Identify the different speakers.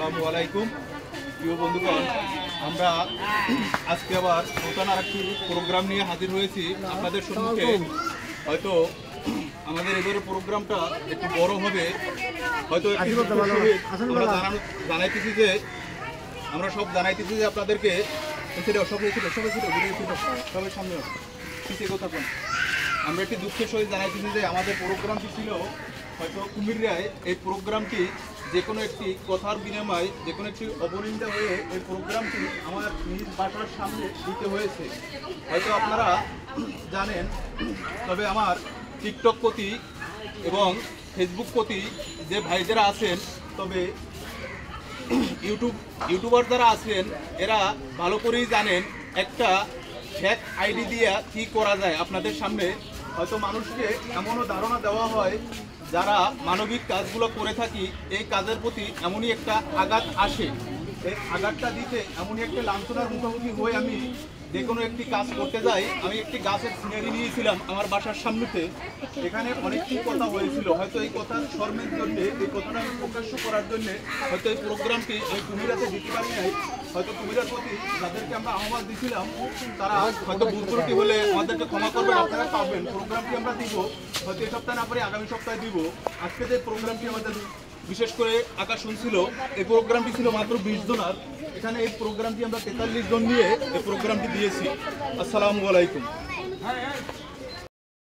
Speaker 1: আসসালামু আলাইকুম প্রিয় বন্ধুগণ, আমরা আজকে আবার নতুন আরেকটি প্রোগ্রাম নিয়ে হাজির হয়েছি আপনাদের সম্মুখে। হয়তো আমাদের এবারের প্রোগ্রামটা একটু বড় হবে, হয়তো আমরা সব জানাইতেছি যে আপনাদেরকে সবাই সামনে কথা বল। আমরা একটি দুঃখের সহিত জানাইতেছি যে আমাদের প্রোগ্রামটি ছিল হয়তো কুমিল্লায়। এই প্রোগ্রামটি যে কোনো একটি কথার বিনিময়ে যে কোনো একটি অবনিন্দা হয়ে এই প্রোগ্রামটি আমার নিজ বাসার সামনে দিতে হয়েছে, হয়তো আপনারা জানেন। তবে আমার টিকটক প্রতি এবং ফেসবুক প্রতি যে ভাইদেরা আছেন, তবে ইউটিউবার যারা আছেন এরা ভালো করেই জানেন একটা ফেক আইডি দিয়ে কী করা যায়। আপনাদের সামনে হয়তো মানুষকে এমনও ধারণা দেওয়া হয় যারা মানবিক কাজগুলো করে থাকি, এই কাজের প্রতি এমনই একটা আঘাত আসে। এই আঘাতটা দিতে এমনই একটা লাঞ্ছনার মুখোমুখি হয়ে আমি যে কোনো একটি কাজ করতে যাই। আমি একটি গাছের সিনারি নিয়েছিলাম আমার বাসার সামনেতে, এখানে অনেকটি কথা হয়েছিল। হয়তো এই কথার শর্মের জন্যে, এই কথাটা আমি প্রকাশ্য করার জন্যে হয়তো এই প্রোগ্রামটি এই কুমিরাতে দিতে পারি নাই। হয়তো কুমিরার প্রতি যাদেরকে আমরা আহ্বান দিয়েছিলাম তারা হয়তো ভুল ত্রুটি হলে আমাদেরকে ক্ষমা করবেন, আপনারা পাবেন। প্রোগ্রামটি আমরা দিব, হয়তো এই সপ্তাহে না পারি আগামী সপ্তাহে দিব। আজকে যে প্রোগ্রামটি আমাদের বিশেষ করে আকাশ শুনছিল, এই প্রোগ্রামটি ছিল মাত্র 20 জনের। এখানে এই প্রোগ্রামটি আমরা 43 জন নিয়ে এই প্রোগ্রামটি দিয়েছি। আসসালামু আলাইকুম।